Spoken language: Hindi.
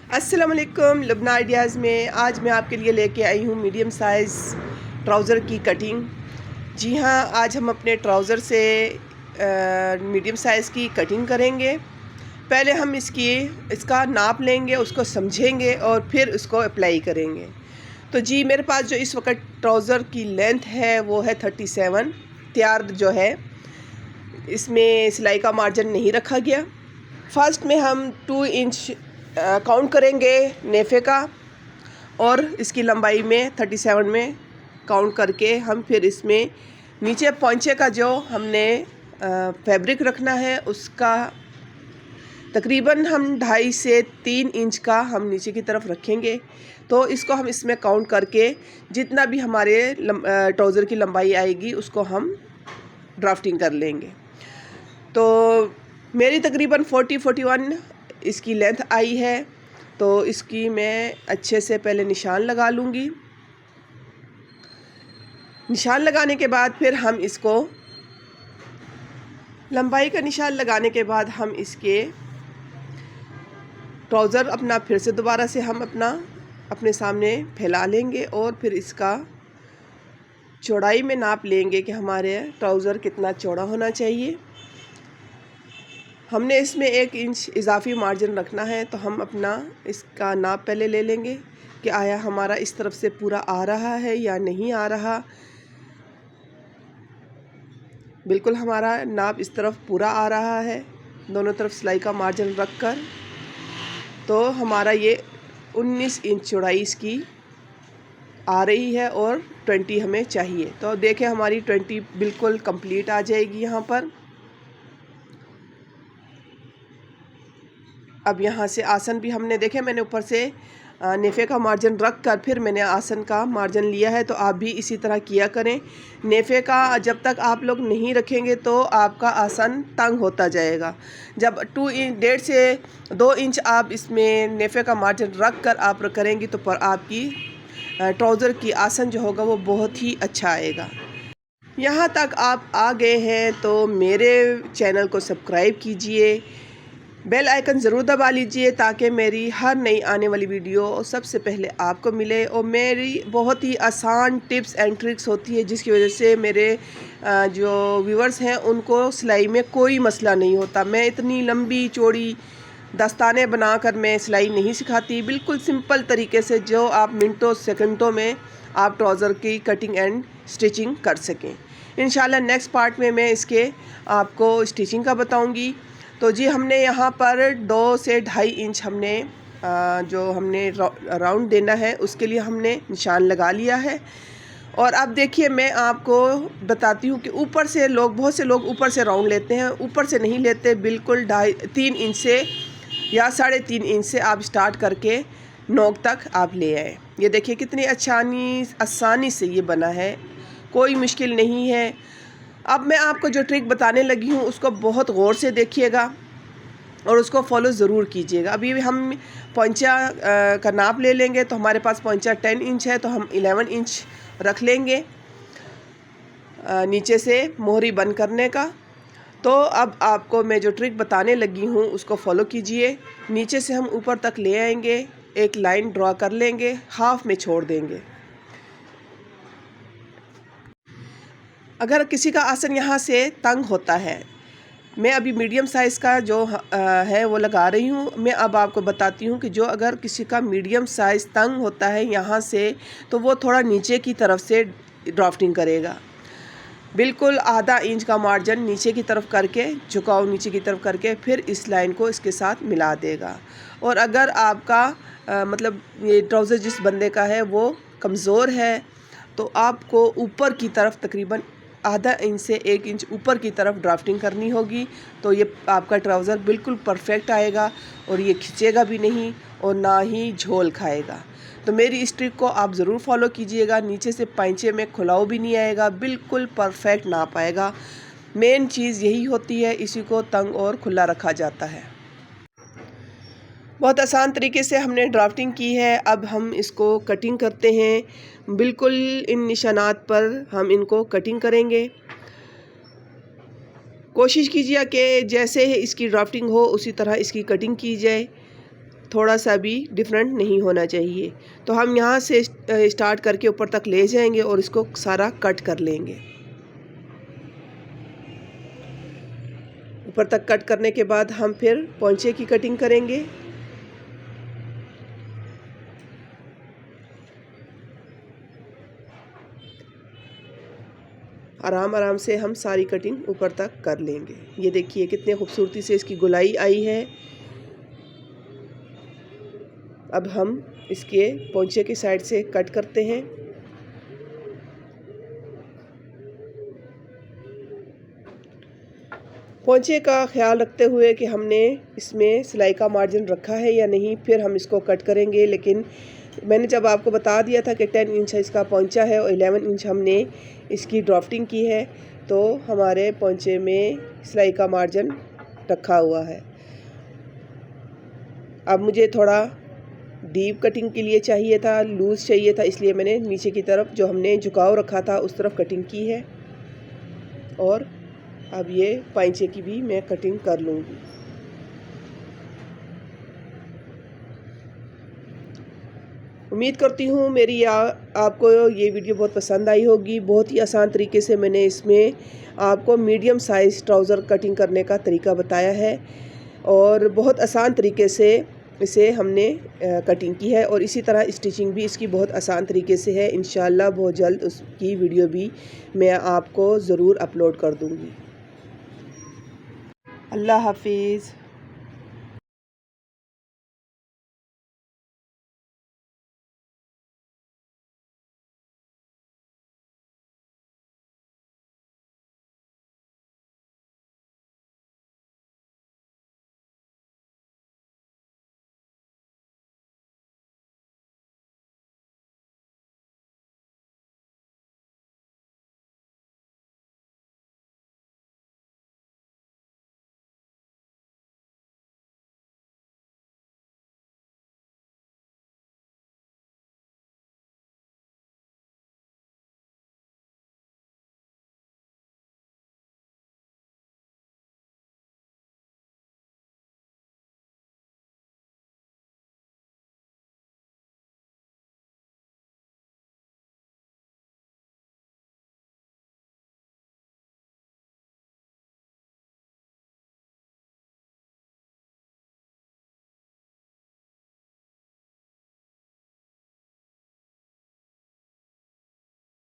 अस्सलाम वालेकुम। लुबना आइडियाज़ में आज मैं आपके लिए लेके आई हूँ मीडियम साइज़ ट्राउज़र की कटिंग। जी हाँ, आज हम अपने ट्राउज़र से मीडियम साइज़ की कटिंग करेंगे। पहले हम इसका नाप लेंगे, उसको समझेंगे और फिर उसको अप्लाई करेंगे। तो जी मेरे पास जो इस वक्त ट्राउज़र की लेंथ है वो है 37। तैयार जो है इसमें सिलाई का मार्जिन नहीं रखा गया। फर्स्ट में हम 2 इंच काउंट करेंगे नेफे का और इसकी लंबाई में 37 में काउंट करके हम फिर इसमें नीचे पौंचे का जो हमने फैब्रिक रखना है उसका तकरीबन हम 2.5 से 3 इंच का हम नीचे की तरफ रखेंगे। तो इसको हम इसमें काउंट करके जितना भी हमारे ट्राउज़र की लंबाई आएगी उसको हम ड्राफ्टिंग कर लेंगे। तो मेरी तकरीबन 40-41 इसकी लेंथ आई है। तो इसकी मैं अच्छे से पहले निशान लगा लूँगी। निशान लगाने के बाद फिर हम इसको लंबाई का निशान लगाने के बाद हम इसके ट्राउज़र अपना फिर से दोबारा से हम अपने सामने फैला लेंगे और फिर इसका चौड़ाई में नाप लेंगे कि हमारे ट्राउज़र कितना चौड़ा होना चाहिए। हमने इसमें 1 इंच इजाफी मार्जिन रखना है, तो हम अपना इसका नाप पहले ले लेंगे कि आया हमारा इस तरफ से पूरा आ रहा है या नहीं आ रहा। बिल्कुल हमारा नाप इस तरफ पूरा आ रहा है, दोनों तरफ सिलाई का मार्जिन रख कर। तो हमारा ये 19 इंच चौड़ाई इसकी आ रही है और 20 हमें चाहिए। तो देखें हमारी 20 बिल्कुल कंप्लीट आ जाएगी यहाँ पर। अब यहाँ से आसन भी हमने देखे, मैंने ऊपर से नेफे का मार्जिन रख कर फिर मैंने आसन का मार्जिन लिया है। तो आप भी इसी तरह किया करें। नेफे का जब तक आप लोग नहीं रखेंगे तो आपका आसन तंग होता जाएगा। जब 1.5 से 2 इंच आप इसमें नेफे का मार्जिन रख कर आप करेंगी तो पर आपकी ट्राउज़र की आसन जो होगा वो बहुत ही अच्छा आएगा। यहाँ तक आप आ गए हैं तो मेरे चैनल को सब्सक्राइब कीजिए, बेल आइकन ज़रूर दबा लीजिए ताकि मेरी हर नई आने वाली वीडियो सबसे पहले आपको मिले। और मेरी बहुत ही आसान टिप्स एंड ट्रिक्स होती है जिसकी वजह से मेरे जो व्यूअर्स हैं उनको सिलाई में कोई मसला नहीं होता। मैं इतनी लंबी चौड़ी दस्ताने बनाकर मैं सिलाई नहीं सिखाती, बिल्कुल सिंपल तरीके से जो आप मिनटों सेकंडों में आप ट्राउज़र की कटिंग एंड स्टिचिंग कर सकें। इंशाल्लाह नेक्स्ट पार्ट में मैं इसके आपको स्टिचिंग का बताऊंगी। तो जी हमने यहाँ पर 2 से 2.5 इंच हमने जो हमने राउंड देना है उसके लिए हमने निशान लगा लिया है। और अब देखिए मैं आपको बताती हूँ कि ऊपर से बहुत से लोग ऊपर से राउंड लेते हैं, ऊपर से नहीं लेते। बिल्कुल 3 इंच से या 3.5 इंच से आप स्टार्ट करके नोक तक आप ले आए। ये देखिए कितनी आसानी से ये बना है, कोई मुश्किल नहीं है। अब मैं आपको जो ट्रिक बताने लगी हूँ उसको बहुत गौर से देखिएगा और उसको फॉलो ज़रूर कीजिएगा। अभी हम पौंचा का नाप ले लेंगे। तो हमारे पास पौंचा 10 इंच है तो हम 11 इंच रख लेंगे नीचे से मोहरी बंद करने का। तो अब आपको मैं जो ट्रिक बताने लगी हूँ उसको फॉलो कीजिए। नीचे से हम ऊपर तक ले आएंगे, एक लाइन ड्रॉ कर लेंगे, हाफ में छोड़ देंगे। अगर किसी का आसन यहाँ से तंग होता है, मैं अभी मीडियम साइज़ का जो है वो लगा रही हूँ। मैं अब आपको बताती हूँ कि जो अगर किसी का मीडियम साइज़ तंग होता है यहाँ से तो वो थोड़ा नीचे की तरफ से ड्राफ्टिंग करेगा। बिल्कुल आधा इंच का मार्जिन नीचे की तरफ करके, झुकाव नीचे की तरफ करके फिर इस लाइन को इसके साथ मिला देगा। और अगर आपका मतलब ये ट्राउज़र जिस बंदे का है वो कमज़ोर है तो आपको ऊपर की तरफ तकरीबन आधा इंच से 1 इंच ऊपर की तरफ ड्राफ्टिंग करनी होगी। तो ये आपका ट्राउज़र बिल्कुल परफेक्ट आएगा और ये खिंचेगा भी नहीं और ना ही झोल खाएगा। तो मेरी इस ट्रिक को आप ज़रूर फॉलो कीजिएगा। नीचे से पैंचे में खुलाव भी नहीं आएगा, बिल्कुल परफेक्ट नाप आएगा। मेन चीज़ यही होती है, इसी को तंग और खुला रखा जाता है। बहुत आसान तरीके से हमने ड्राफ्टिंग की है। अब हम इसको कटिंग करते हैं। बिल्कुल इन निशानात पर हम इनको कटिंग करेंगे। कोशिश कीजिए कि जैसे इसकी ड्राफ्टिंग हो उसी तरह इसकी कटिंग की जाए। थोड़ा सा भी डिफरेंट नहीं होना चाहिए। तो हम यहाँ से स्टार्ट करके ऊपर तक ले जाएंगे और इसको सारा कट कर लेंगे। ऊपर तक कट करने के बाद हम फिर पोंचे की कटिंग करेंगे। आराम आराम से हम सारी कटिंग ऊपर तक कर लेंगे। ये देखिए कितने खूबसूरती से इसकी गोलाई आई है। अब हम इसके पोंचे की साइड से कट करते हैं। पोंचे का ख्याल रखते हुए कि हमने इसमें सिलाई का मार्जिन रखा है या नहीं, फिर हम इसको कट करेंगे। लेकिन मैंने जब आपको बता दिया था कि 10 इंच इसका पोंचा है और 11 इंच हमने इसकी ड्राफ्टिंग की है, तो हमारे पोंचे में सिलाई का मार्जिन रखा हुआ है। अब मुझे थोड़ा डीप कटिंग के लिए चाहिए था, लूज़ चाहिए था, इसलिए मैंने नीचे की तरफ जो हमने झुकाव रखा था उस तरफ कटिंग की है। और अब ये पाइंचे की भी मैं कटिंग कर लूँगी। उम्मीद करती हूँ मेरी आपको ये वीडियो बहुत पसंद आई होगी। बहुत ही आसान तरीके से मैंने इसमें आपको मीडियम साइज़ ट्राउज़र कटिंग करने का तरीका बताया है और बहुत आसान तरीके से इसे हमने कटिंग की है। और इसी तरह स्टिचिंग भी इसकी बहुत आसान तरीके से है। इंशाल्लाह बहुत जल्द उसकी वीडियो भी मैं आपको ज़रूर अपलोड कर दूँगी। अल्लाह हाफिज़।